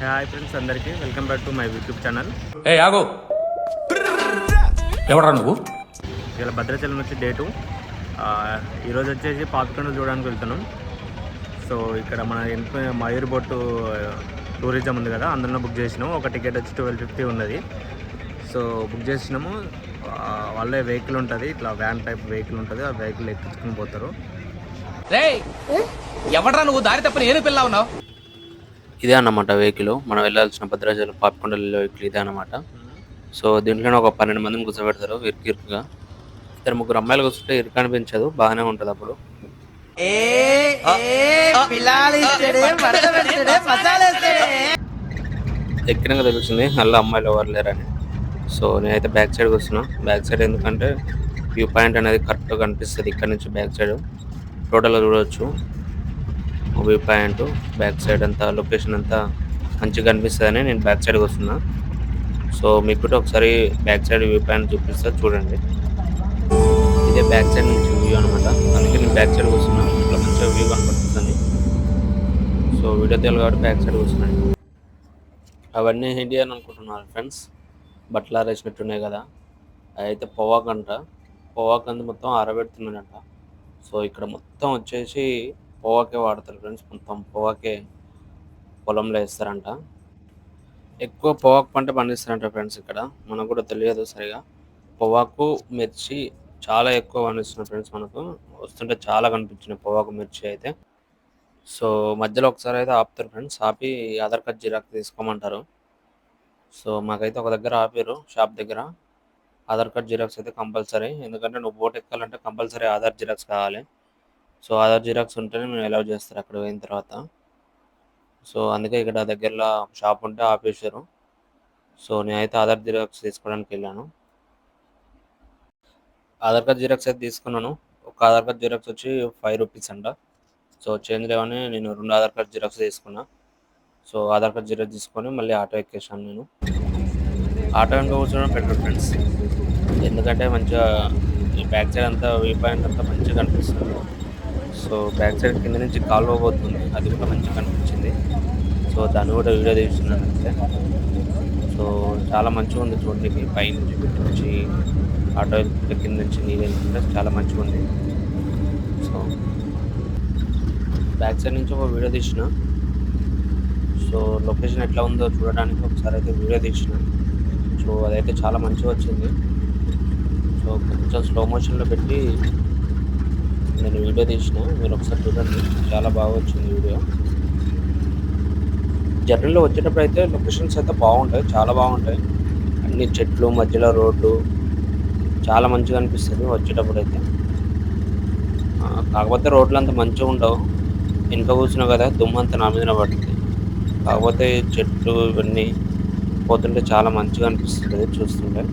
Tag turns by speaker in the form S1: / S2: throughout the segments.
S1: Hi friends అందరికీ welcome back to my YouTube channel.
S2: ఏ ఆగో ఎవడరా నువ్వు?
S1: ఇలా భద్రాచలం వచ్చి డే 2. ఈరోజు వచ్చేసి పాపికొండలు చూడడానికి వెళ్తున్నాం. సో ఇక్కడ మన మయూర్ బోటు టూరిజం ఉంది కదా, అందులో బుక్ చేసినాము. ఒక టికెట్ వచ్చి 1250 ఉన్నది. సో బుక్ చేసినాము. వాళ్ళే వెహికల్ ఉంటుంది, ఇట్లా వ్యాన్ టైప్ వెహికల్ ఉంటుంది. ఆ వెహికల్ ఎక్కించుకుని పోతారు.
S2: ఎవడరా నువ్వు? దారి తప్పని ఏను పిల్ల ఉన్నావు?
S3: ఇదే అన్నమాట వెహికల్, మనం వెళ్ళాల్సిన భద్రాచలం పాపికొండల వెహికల్ ఇదే అన్నమాట. సో దీంట్లోనే ఒక 12 మందిని కూర్చోబెడతారు ఇరుకుగా. 2-3 అమ్మాయిలు కూర్చుంటే ఇరుకు అనిపించదు, బాగానే ఉంటుంది. అప్పుడు ఎక్కినాక తెలుస్తుంది మళ్ళీ అమ్మాయిలు ఎవరు లేరని. సో నేనైతే బ్యాక్ సైడ్ కూర్చున్నా. బ్యాక్ సైడ్ ఎందుకంటే వ్యూ పాయింట్ అనేది కరెక్ట్గా కనిపిస్తుంది. ఇక్కడ నుంచి బ్యాక్ సైడ్ టోటల్గా చూడవచ్చు. వ్యూ పాయింట్ బ్యాక్ సైడ్ అంతా లొకేషన్ అంతా మంచిగా కనిపిస్తుందని నేను బ్యాక్ సైడ్ వస్తున్నా. సో మీకు కూడా ఒకసారి బ్యాక్ సైడ్ వ్యూ పాయింట్ చూపిస్తా, చూడండి. ఇదే బ్యాక్ సైడ్ నుంచి వ్యూ అనమాట. అందుకే నేను బ్యాక్ సైడ్ వస్తున్నా, ఇట్లా మంచిగా వ్యూ కనపడుతుంది. సో వీడియో తీయాలి కాబట్టి బ్యాక్ సైడ్ వస్తున్నాను. అవన్నీ ఏంటి అని అనుకుంటున్నారు ఫ్రెండ్స్, బట్టలు ఆరేసినట్టున్నాయి కదా, అయితే పొవాకంట. పొవాకంది మొత్తం ఆరబెడుతున్నాడంట. సో ఇక్కడ మొత్తం వచ్చేసి పొవాకే వాడతారు ఫ్రెండ్స్. మొత్తం పొవాకే పొలంలో వేస్తారంట. ఎక్కువ పొవాకు పంట పండిస్తారంట ఫ్రెండ్స్ ఇక్కడ. మనకు కూడా తెలియదు సరిగా. పొవాకు మిర్చి చాలా ఎక్కువ పండిస్తున్నారు ఫ్రెండ్స్. మనకు వస్తుంటే చాలా కనిపించినాయి పొవాకు మిర్చి అయితే. సో మధ్యలో ఒకసారి అయితే ఆపుతారు ఫ్రెండ్స్. ఆపి ఆధార్ కార్డ్ జిరాక్స్ తీసుకోమంటారు. సో మాకైతే ఒక దగ్గర ఆపారు, షాప్ దగ్గర. ఆధార్ కార్డ్ జిరాక్స్ అయితే కంపల్సరీ, ఎందుకంటే నువ్వు బోట్ ఎక్కాలంటే కంపల్సరీ ఆధార్ జిరాక్స్ కావాలి. సో ఆధార్ జిరాక్స్ ఉంటేనే మేము అలౌ చేస్తారు అక్కడ పోయిన తర్వాత. సో అందుకే ఇక్కడ దగ్గరలో షాప్ ఉంటే ఆపేశారు. సో నేనైతే ఆధార్ జిరాక్స్ తీసుకోవడానికి వెళ్ళాను. ఆధార్ కార్డ్ జిరాక్స్ అయితే తీసుకున్నాను. ఒక ఆధార్ కార్డ్ జిరాక్స్ వచ్చి 5 రూపీస్ అంట. సో చేంజ్ లేవని నేను 2 ఆధార్ కార్డ్ జిరాక్స్ తీసుకున్నా. సో ఆధార్ కార్డ్ జిరాక్స్ తీసుకొని మళ్ళీ ఆటో ఎక్కేసాను నేను. ఆటో వెనక కూర్చోవడం బెటర్ ఫ్రెండ్స్, ఎందుకంటే మంచిగా ఈ బ్యాక్ సైడ్ అంతా వ్యూ పాయింట్ అంతా మంచిగా కనిపిస్తుంది. సో బ్యాక్ సైడ్ కింద నుంచి కాలువ పోతుంది, అది కూడా మంచిగా కనిపించింది. సో దాన్ని కూడా వీడియో తీస్తున్నాను అంతే. సో చాలా మంచిగా ఉంది చూడడానికి. పైనుంచి నుంచి ఆటో కింద నుంచి నీళ్ళు వెళ్తుంటే చాలా మంచిగా ఉంది. సో బ్యాక్ సైడ్ నుంచి ఒక వీడియో తీసిన. సో లొకేషన్ ఎట్లా ఉందో చూడడానికి ఒకసారి అయితే వీడియో తీసిన. సో అదైతే చాలా మంచిగా వచ్చింది. సో కొంచెం స్లో మోషన్లో పెట్టి నేను వీడియో తీసిన, మీరు ఒకసారి చూడండి, చాలా బాగా వచ్చింది వీడియో. జర్నీలో వచ్చేటప్పుడు అయితే లొకేషన్స్ అయితే బాగుంటాయి, చాలా బాగుంటాయి. అన్ని చెట్లు మధ్యలో రోడ్డు చాలా మంచిగా అనిపిస్తుంది వచ్చేటప్పుడు అయితే. కాకపోతే రోడ్లు అంత మంచిగా ఉండవు, వెనుక కూర్చున్నావు కదా దుమ్మంతా నా మీద పడుతుంది. కాకపోతే చెట్లు ఇవన్నీ పోతుంటే చాలా మంచిగా అనిపిస్తుంది చూస్తుంటే.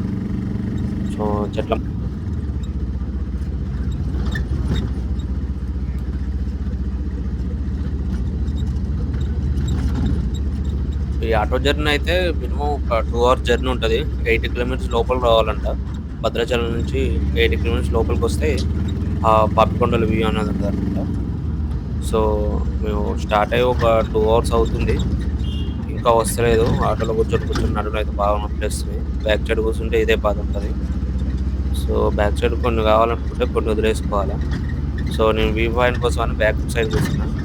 S3: సో చెట్ల ఈ ఆటో జర్నీ అయితే మినిమం ఒక 2 hours జర్నీ ఉంటుంది. 80 kilometers లోపల రావాలంట. భద్రాచలం నుంచి 80 kilometers లోపలికి వస్తే పాపికొండల వ్యూ అనేది ఉంటుందన్నమాట. సో మేము స్టార్ట్ అయ్యి ఒక 2 hours అవుతుంది, ఇంకా వస్తలేదు. ఆటోలో కూర్చొని నడుము అయితే బాగా నొప్పేస్తుంది. బ్యాక్ సైడ్ కూర్చుంటే ఇదే బాధ ఉంటుంది. సో బ్యాక్ సైడ్ కొన్ని కావాలనుకుంటే కొన్ని వదిలేసుకోవాలి. సో నేను వ్యూ పాయింట్ కోసం అని బ్యాక్ సైడ్ కూర్చున్నాను.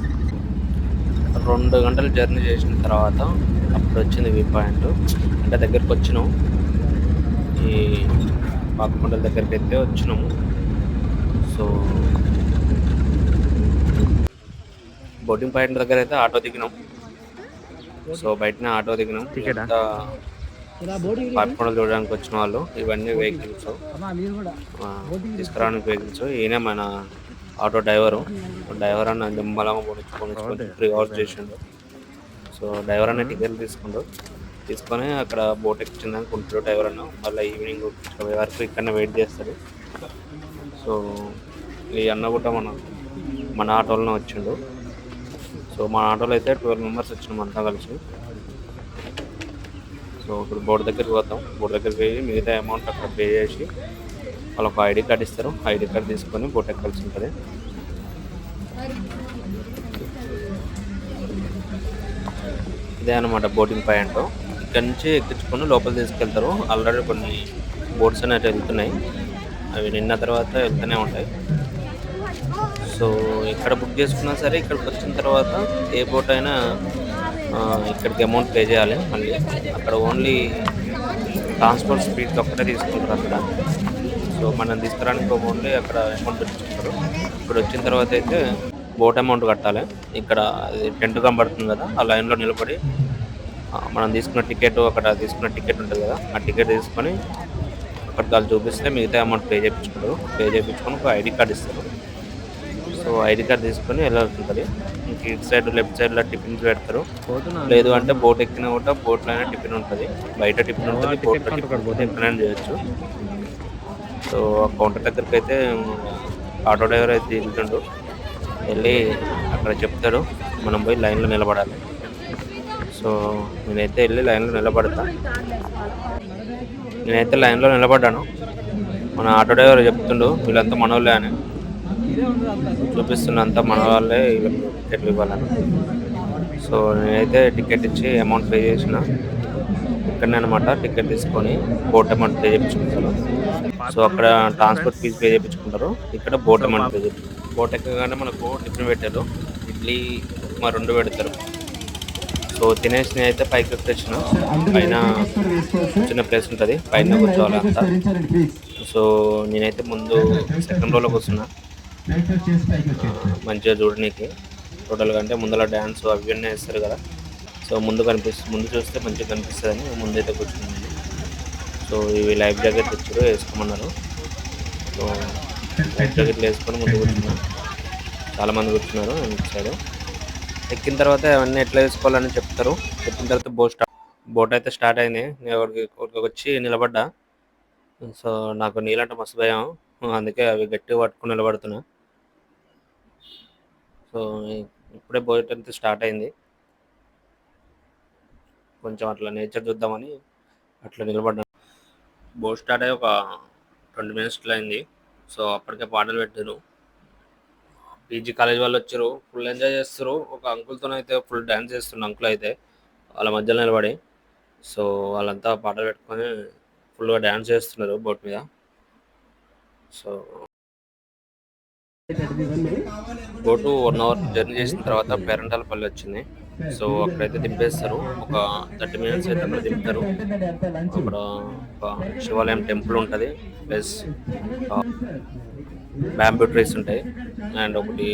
S3: 2 గంటలు జర్నీ చేసిన తర్వాత అప్పుడు వచ్చింది వ్యూ పాయింట్. అంటే దగ్గరికి వచ్చినాము, ఈ పాపికొండల దగ్గరికి అయితే వచ్చినాము. సో బోటింగ్ పాయింట్ దగ్గర అయితే ఆటో దిగినాం. సో బయటనే ఆటో దిగినాం. అంతా పాపికొండలు చూడడానికి వచ్చిన వాళ్ళు. ఇవన్నీ వెహికల్స్, తీసుకురావడానికి వెహికల్స్. ఈయనే మన ఆటో డ్రైవరు అన్న నిమ్మలంగా పోనించుకొని 3 hours చేసిండు. సో డ్రైవర్ అన్న టికెట్ తీసుకొని అక్కడ బోట్ ఎక్కించింది అనుకుంటాడు డ్రైవర్ అన్న. మళ్ళీ ఈవినింగ్ వరకు ఇక్కడనే వెయిట్ చేస్తాడు. సో ఈ అన్న కూడా మన ఆటోలోనే వచ్చిండు. సో మన ఆటోలో అయితే 12 members వచ్చినాం అంతా కలిసి. సో ఇప్పుడు బోట్ దగ్గరికి పోతాం. బోట్ దగ్గరికి పోయి మిగతా అమౌంట్ అక్కడ పే చేసి వాళ్ళకు ఐడి కార్డ్ ఇస్తారు. ఐడి కార్డ్ తీసుకొని బోట్ ఎక్కాల్సి ఉంటుంది. ఇదే అనమాట బోటింగ్ పాయింట్. ఇక్కడ నుంచి ఎక్కించుకొని లోపల తీసుకెళ్తారు. ఆల్రెడీ కొన్ని బోట్స్ అనేవి వెళ్తున్నాయి. అవి నిన్న తర్వాత వెళ్తూనే ఉంటాయి. సో ఇక్కడ బుక్ చేసుకున్నా సరే ఇక్కడికి వచ్చిన తర్వాత ఏ బోట్ అయినా ఇక్కడికి అమౌంట్ పే చేయాలి. మళ్ళీ అక్కడ ఓన్లీ ట్రాన్స్పోర్ట్ స్పీడ్కి ఒక్కటే తీసుకుంటారు అక్కడ. సో మనం తీసుకురానికి ఓన్లీ అక్కడ అమౌంట్ పెట్టించుకుంటారు. ఇక్కడ వచ్చిన తర్వాత అయితే బోట్ అమౌంట్ కట్టాలి. ఇక్కడ టెంట్ కనబడుతుంది కదా, ఆ లైన్లో నిలబడి మనం తీసుకున్న టికెట్, అక్కడ తీసుకున్న టికెట్ ఉంటుంది కదా, ఆ టికెట్ తీసుకొని అక్కడ వాళ్ళు చూపిస్తే మిగతా అమౌంట్ పే చేయించుకుంటారు. పే చేయించుకొని ఒక ఐడి కార్డ్ ఇస్తారు. సో ఐడి కార్డ్ తీసుకొని వెళ్ళాల్సి ఉంటుంది. ఇంక ఇటు సైడ్ లెఫ్ట్ సైడ్లో టిఫిన్స్ పెడతారు. లేదు అంటే బోట్ ఎక్కినా కూడా బోట్లో అయినా టిఫిన్ ఉంటుంది. బయట టిఫిన్ ఉంటుంది, బోట్ ఎక్కడైనా చేయొచ్చు. సో ఆ కౌంటర్ దగ్గరికి అయితే ఆటో డ్రైవర్ అయితే వెళ్తుండు. వెళ్ళి అక్కడ చెప్తాడు, మనం పోయి లైన్లో నిలబడాలి. సో నేనైతే వెళ్ళి లైన్లో నిలబడ్డాను. మన ఆటో డ్రైవర్ చెప్తుండు వీళ్ళంతా మనోళ్ళే అని చూపిస్తున్నంత మన వాళ్ళే వీళ్ళకి టికెట్లు ఇవ్వాలని. సో నేనైతే టికెట్ ఇచ్చి అమౌంట్ పే చేసిన. ఇక్కడనే అనమాట టికెట్ తీసుకొని బోట్ అమౌంట్ పే చేయించుకుంటారు. సో అక్కడ ట్రాన్స్పోర్ట్ ఫీజు పే చేయించుకుంటారు. ఇక్కడ బోట్ అమౌంట్ పే చేయించుకుంటారు. బోట్ ఎక్కగానే మనకు టిఫిన్ పెట్టారు. ఇడ్లీ ఉప్మా 2 పెడతారు. సో తినేసి అయితే పైకి ఎక్కొచ్చిన. పైన చిన్న ప్లేస్ ఉంటుంది, పైన కూర్చోవాలి అంతా. సో నేనైతే ముందు సెకండ్ రోలో కూర్చున్నా. మంచిగా చూడడానికి టోటల్గా అంటే ముందర డ్యాన్స్ అవి అన్నీ వేస్తారు కదా. సో ముందు చూస్తే మంచిగా కనిపిస్తుంది అని ముందైతే కూర్చున్నాను. సో ఇవి లైఫ్ జాకెట్ తెచ్చారు, వేసుకోమన్నారు. సో లైఫ్ జాకెట్లు వేసుకొని ముందు కూర్చున్నాను. చాలామంది కూర్చున్నారు ఇటు సైడ్. ఎక్కిన తర్వాత అవన్నీ ఎట్లా వేసుకోవాలని చెప్తారు. చెప్పిన తర్వాత బోట్ అయితే స్టార్ట్ అయింది. నేను ఒకరికి వచ్చి నిలబడ్డా. సో నాకు నీళ్ళంటే మస్తు భయం, అందుకే అవి గట్టిగా పట్టుకుని నిలబడుతున్నా. సో ఇప్పుడే బోట్ అయితే స్టార్ట్ అయింది. కొంచెం అట్లా నేచర్ చూద్దామని అట్లా నిలబడ్డాను. బోట్ స్టార్ట్ అయ్యి ఒక 20 minutes అయింది. సో అప్పటికే పాటలు పెట్టారు. పీజీ కాలేజ్ వాళ్ళు వచ్చారు, ఫుల్ ఎంజాయ్ చేస్తారు. ఒక అంకుల్తో అయితే ఫుల్ డ్యాన్స్ చేస్తున్న అంకుల్ అయితే వాళ్ళ మధ్యలో నిలబడి. సో వాళ్ళంతా పాటలు పెట్టుకొని ఫుల్గా డ్యాన్స్ చేస్తున్నారు బోట్ మీద. సో బోటు 1 hour జర్నీ చేసిన తర్వాత పేరంటాలపల్లి వచ్చింది. సో అక్కడైతే దింపేస్తారు. ఒక 30 minutes అయితే అక్కడ దింపుతారు. అక్కడ ఒక శివాలయం టెంపుల్ ఉంటుంది, ప్లస్ బ్యాంబూ ట్రీస్ ఉంటాయి. అండ్ ఒకటి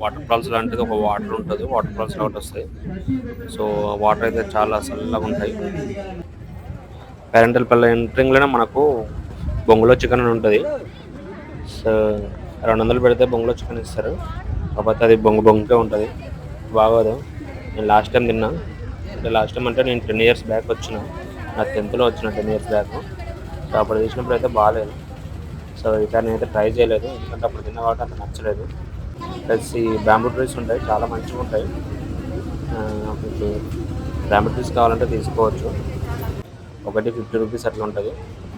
S3: వాటర్ ఫాల్స్ లాంటిది ఒక వాటర్ ఉంటుంది, వాటర్ ఫాల్స్ ఒకటి వస్తాయి. సో వాటర్ అయితే చాలా చల్లగా ఉంటాయి. పేరంటల్పల్లి ఎంట్రింగ్లోనే మనకు బొంగులో చికెన్ అని ఉంటుంది. సో 200 పెడితే బొంగులో చికెన్ ఇస్తారు. కాకపోతే అది బొంగుకే ఉంటుంది, బాగోదు. నేను లాస్ట్ టైం తిన్నా. అంటే లాస్ట్ టైం అంటే నేను 10 years బ్యాక్ వచ్చిన, నా 10th వచ్చిన 10 years బ్యాక్. సో అప్పుడు తీసినప్పుడు అయితే బాగాలేదు. సో ఈసారి నేనైతే ట్రై చేయలేదు, ఎందుకంటే అప్పుడు తిన్న కాబట్టి అంత నచ్చలేదు. ప్లస్ ఈ బ్యాంబూ ట్రీస్ ఉంటాయి, చాలా మంచిగా ఉంటాయి. మీకు బ్యాంబూ ట్రీస్ కావాలంటే తీసుకోవచ్చు. ఒకటి 50 rupees అట్లా ఉంటుంది.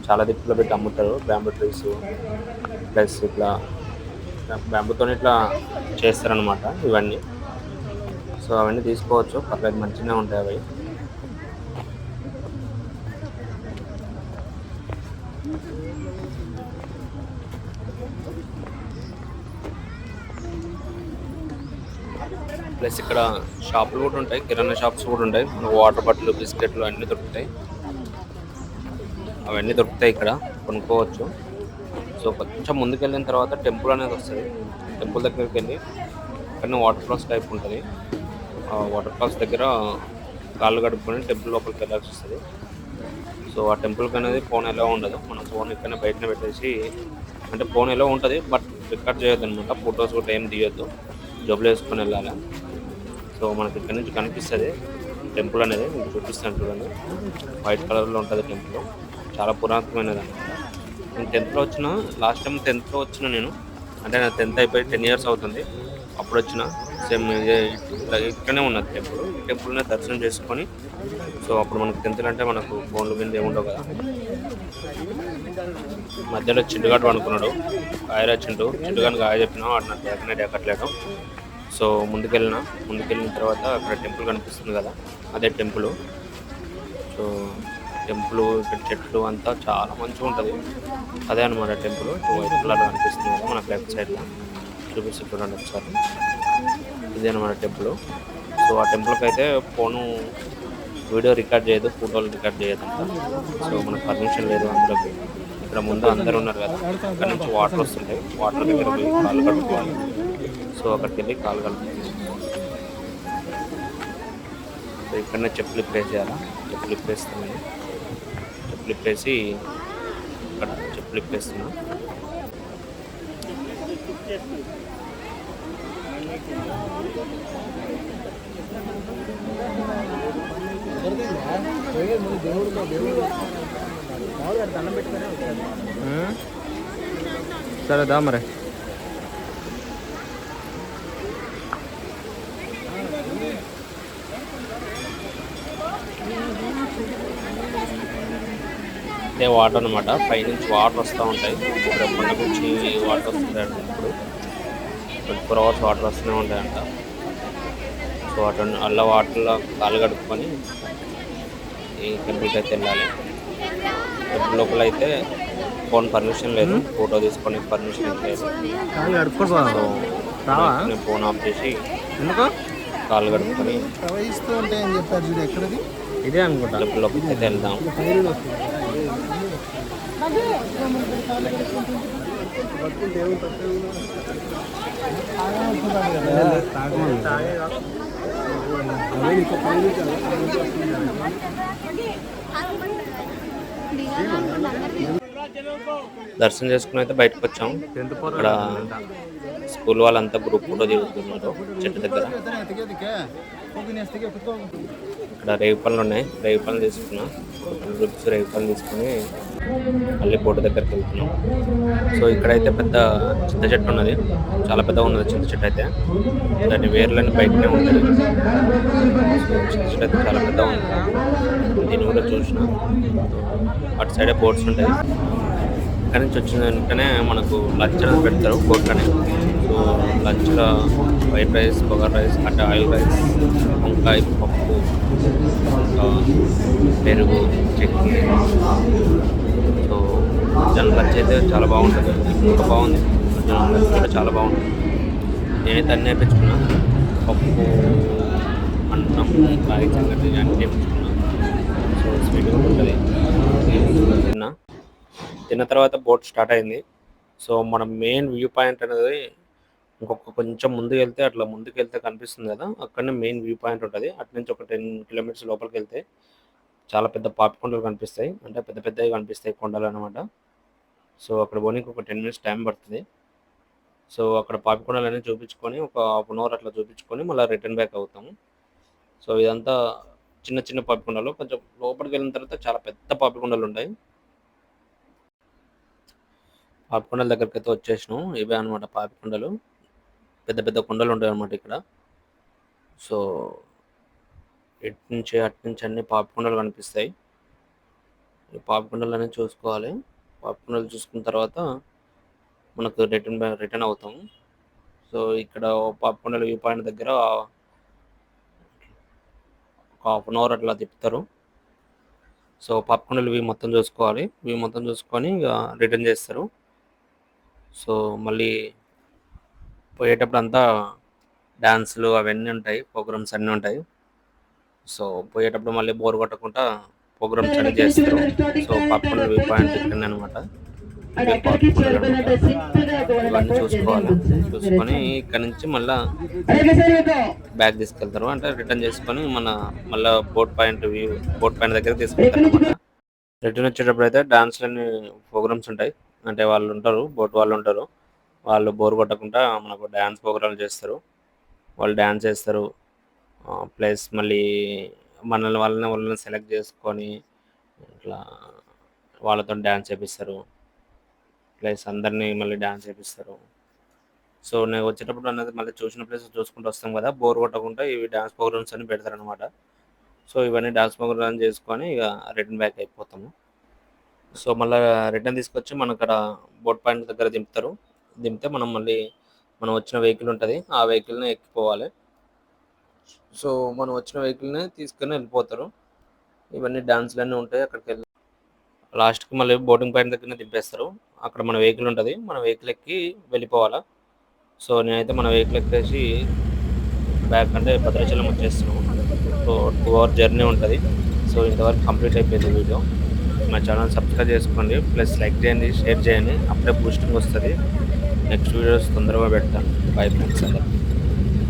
S3: చాలా దిక్కులో పెట్టి అమ్ముతారు బ్యాంబూ ట్రీస్. ప్లస్ ఇట్లా బ్యాంబూతో ఇట్లా చేస్తారనమాట ఇవన్నీ. సో అవన్నీ తీసుకోవచ్చు, పర్లేదు మంచిగానే ఉంటాయి అవి. ప్లస్ ఇక్కడ షాపులు కూడా ఉంటాయి, కిరాణా షాప్స్ కూడా ఉంటాయి. మనకు వాటర్ బాటిల్, బిస్కెట్లు అన్నీ దొరుకుతాయి. అవన్నీ దొరుకుతాయి ఇక్కడ, కొనుక్కోవచ్చు. సో కొంచెం ముందుకు వెళ్ళిన తర్వాత టెంపుల్ అనేది వస్తుంది. టెంపుల్ దగ్గరికి వెళ్ళి అక్కడ వాటర్ ఫాల్స్ టైప్ ఉంటుంది. ఆ వాటర్ ఫాల్స్ దగ్గర కాళ్ళు కడుక్కొని టెంపుల్ లోపలికి వెళ్ళాల్సి వస్తుంది. సో ఆ టెంపుల్కి అనేది ఫోన్ ఎలా ఉండదు, మనం ఫోన్ ఇక్కడ బయటనే పెట్టేసి, అంటే ఫోన్ ఎలా ఉంటుంది బట్ రికార్డ్ చేయొద్దు అనమాట. ఫొటోస్ కూడా ఏం తీయొద్దు, జబ్బులు వేసుకొని వెళ్ళాలి. సో మనకి ఇక్కడ నుంచి కనిపిస్తుంది టెంపుల్ అనేది, మీకు చూపిస్తాను చూడండి. వైట్ కలర్లో ఉంటుంది టెంపుల్, చాలా పురాతనమైనది అనమాట. నేను 10th వచ్చిన, లాస్ట్ టైం 10th వచ్చిన నేను, అంటే నా 10th అయిపోయి 10 years అవుతుంది. అప్పుడు వచ్చిన సేమ్ ఇక్కడనే ఉన్నది టెంపుల్. టెంపుల్నే దర్శనం చేసుకొని, సో అప్పుడు మనకు 10th అంటే మనకు ఫోన్లు మీద ఏముండవు కదా. మధ్యలో చింటుగాడు అనుకున్నాడు, కాయ చింటుగానికి కాయ చెప్పినా వాడు నాకు ఎక్కనే ఎక్కట్లేదు. సో ముందుకెళ్ళిన తర్వాత అక్కడ టెంపుల్ కనిపిస్తుంది కదా, అదే టెంపుల్. సో టెంపుల్ ఇక్కడ చెట్లు అంతా చాలా మంచిగా ఉంటుంది. అదే అనమాట టెంపుల్. వైట్ కలర్ కనిపిస్తుంది కదా మనకు లెఫ్ట్ సైడ్లో చూపిస్తూ చూడండి ఒకసారి. ఇదే అనమాట టెంపుల్. సో ఆ టెంపుల్కి అయితే ఫోను వీడియో రికార్డ్ చేయదు, ఫోటోలు రికార్డ్ చేయదంట. సో మనకు పర్మిషన్ లేదు అందులోకి. ఇక్కడ ముందు అందరు ఉన్నారు కదా, ఇక్కడ నుంచి వాటర్ వస్తుంటాయి, వాటర్ దగ్గర పోయి కాలు కడుక్కోవాలి. సో అక్కడికి వెళ్ళి కాలు కడుక్కోవాలి. సో ఇక్కడనే చెప్పులు ఇప్పేసి చేయాలా, చెప్పులు ఇప్పేస్తామని చెప్పులు ఇప్పేసి ఇక్కడ చెప్పులు ఇప్పేస్తున్నా.
S1: సరే దా మరి.
S3: ఇదే వాటర్ అనమాట, పైనుంచి వాటర్ వస్తూ ఉంటాయి. ఇక్కడ కొండ నుంచి వాటర్ వస్తుంటాయంట. ఇప్పుడు 24 hours వాటర్ వస్తూనే ఉంటాయంట. సో అలా వాటర్లో కాలు కడుక్కొని ఈ టెంపుల్కి అయితే వెళ్ళాలి. టెంపుల్ లోపల అయితే ఫోన్ పర్మిషన్ లేదు, ఫోటో తీసుకొని పర్మిషన్ లేదు. నేను ఫోన్ ఆఫ్ చేసి
S1: ఎందుకు
S3: కాలు కడుక్కొని
S2: ప్రవహిస్తూ ఉంటాయని చెప్పారు చూడు, ఎక్కడది?
S1: ఇదే అనుకుంటా.
S3: టెంపుల్ లోపలికి అయితే వెళ్దాం. దర్శనం చేసుకుని అయితే బయటకు వచ్చాం. ఇక్కడ స్కూల్ వాళ్ళంతా గ్రూప్ ఫోటో దిగుతున్నారు చెట్టు దగ్గర. ఇక్కడ రేగు పళ్ళు ఉన్నాయి, రేగు పళ్ళు తీసుకున్నాం. రూపీస్ రేగు పళ్ళు తీసుకుని మళ్ళీ బోటు దగ్గరికి వెళ్తున్నాం. సో ఇక్కడైతే పెద్ద చింత చెట్టు ఉన్నది, చాలా పెద్దగా ఉన్నది చింత చెట్టు అయితే. దాని వేర్లన్నీ బయటనే ఉంటుంది. సో చింత చెట్టు అయితే చాలా పెద్దగా ఉంది. దీన్ని కూడా చూసిన. అటు సైడే బోట్స్ ఉంటాయి. ఇక్కడ నుంచి వచ్చిన వెంటనే మనకు లంచ్ అనేది పెడతారు బోట్లోనే. సో లంచ్లో వైట్ రైస్, బగారా రైస్, అంటే ఆయిల్ రైస్, వంకాయ, పప్పు, పెరుగు, చట్నీ. సో మధ్యాహ్నం లంచ్ అయితే చాలా బాగుంటుంది, ఇంకా బాగుంది. మధ్యాహ్నం లంచ్ కూడా చాలా బాగుంటుంది. నేనైతే అన్నీ వేయించుకున్నా, పప్పు, అన్నం, కాయ సంగతి అన్నీ వేయించుకున్నా. సో స్వీట్గా ఉంటుంది. తిన్న తర్వాత బోట్ స్టార్ట్ అయింది. సో మన మెయిన్ వ్యూ పాయింట్ అనేది కొంచెం ముందుకు వెళ్తే, అట్లా ముందుకు వెళ్తే కనిపిస్తుంది కదా, అక్కడనే మెయిన్ వ్యూ పాయింట్ ఉంటుంది. అటు నుంచి ఒక 10 kilometers లోపలికి వెళ్తే చాలా పెద్ద పాపి కొండలు కనిపిస్తాయి, అంటే పెద్ద పెద్దవి కనిపిస్తాయి కొండలు అనమాట. సో అక్కడ పోనీకి ఒక 10 minutes టైం పడుతుంది. సో అక్కడ పాపి కొండలు అనేది చూపించుకొని ఒక 1/2 hour అట్లా చూపించుకొని మళ్ళీ రిటర్న్ బ్యాక్ అవుతాము. సో ఇదంతా చిన్న చిన్న పాపి కొండలు. కొంచెం లోపలికి వెళ్ళిన తర్వాత చాలా పెద్ద పాపి కొండలు ఉంటాయి. పాపికొండల దగ్గరికి అయితే వచ్చేసినాం. ఇవే అనమాట పాపికొండలు. పెద్ద పెద్ద కొండలు ఉంటాయి అన్నమాట ఇక్కడ. సో ఇటు నుంచి అటు నుంచి అన్ని పాపికొండలు కనిపిస్తాయి. ఈ పాపికొండలు అనేది చూసుకోవాలి. పాపికొండలు చూసుకున్న తర్వాత మనకు రిటర్న్ అవుతాము. సో ఇక్కడ పాపికొండల వ్యూ పాయింట్ దగ్గర ఒక 1/2 hour అట్లా తిప్పుతారు. సో పాపికొండలు వ్యూ మొత్తం చూసుకోవాలి. వ్యూ మొత్తం చూసుకొని ఇక రిటర్న్ చేస్తారు. సో మళ్ళీ పోయేటప్పుడు అంతా డ్యాన్సులు అవన్నీ ఉంటాయి, ప్రోగ్రామ్స్ అన్నీ ఉంటాయి. సో పోయేటప్పుడు మళ్ళీ బోర్ కొట్టకుండా ప్రోగ్రామ్స్ అన్నీ చేస్తారు. సో పాపికొండల వ్యూ పాయింట్ ఇక్కడనే అనమాట. ఇవన్నీ చూసుకోవాలి. చూసుకొని ఇక్కడ నుంచి మళ్ళీ బ్యాగ్ తీసుకెళ్తారు, అంటే రిటర్న్ చేసుకొని మళ్ళీ బోట్ పాయింట్ దగ్గర తీసుకెళ్తారు అనమాట. రిటర్న్ వచ్చేటప్పుడు అయితే డాన్స్లన్నీ ప్రోగ్రామ్స్ ఉంటాయి, అంటే వాళ్ళు ఉంటారు, బోట్ వాళ్ళు ఉంటారు. వాళ్ళు బోర్ కొట్టకుండా మనకు డ్యాన్స్ ప్రోగ్రామ్లు చేస్తారు. వాళ్ళు డ్యాన్స్ చేస్తారు. ప్లస్ మళ్ళీ వాళ్ళని సెలెక్ట్ చేసుకొని ఇట్లా వాళ్ళతో డ్యాన్స్ చేపిస్తారు. ప్లస్ అందరినీ మళ్ళీ డ్యాన్స్ చేపిస్తారు. సో నేను వచ్చేటప్పుడు అన్నది మళ్ళీ చూసిన ప్లేస్ చూసుకుంటూ వస్తాం కదా, బోర్ కొట్టకుండా ఇవి డ్యాన్స్ ప్రోగ్రామ్స్ అని పెడతారు అనమాట. సో ఇవన్నీ డ్యాన్స్ ప్రోగ్రామ్ చేసుకొని ఇక రిటర్న్ బ్యాక్ అయిపోతాము. సో మళ్ళీ రిటర్న్ తీసుకొచ్చి మనం అక్కడ బోట్ పాయింట్ దగ్గర దింపుతారు. దింపితే మనం మళ్ళీ మనం వచ్చిన వెహికల్ ఉంటుంది, ఆ వెహికల్ని ఎక్కిపోవాలి. సో మనం వచ్చిన వెహికల్ని తీసుకొని వెళ్ళిపోతారు. ఇవన్నీ డాన్స్‌లన్నీ ఉంటాయి. అక్కడికి వెళ్ళి లాస్ట్‌కి మళ్ళీ బోర్డింగ్ పాయింట్ దగ్గరనే దింపేస్తారు. అక్కడ మన వెహికల్ ఉంటది. మన వెహికల్ ఎక్కి వెళ్ళిపోవాలా. సో నేనైతే మన వెహికల్ ఎక్కేసి బ్యాక్ అంటే భద్రాచలం వచ్చేస్తున్నాము. సో 2 అవర్ జర్నీ ఉంటది. సో ఇంతవరకు కంప్లీట్ అయిపోయింది వీడియో. మా ఛానల్ సబ్స్క్రైబ్ చేసుకోండి. ప్లస్ లైక్ చేయండి, షేర్ చేయండి. అప్పుడే బూస్టింగ్ వస్తది. నెక్స్ట్ వీడియోస్ తొందరగా పెడతాను. బై ఫ్రెండ్స్ అందరికి.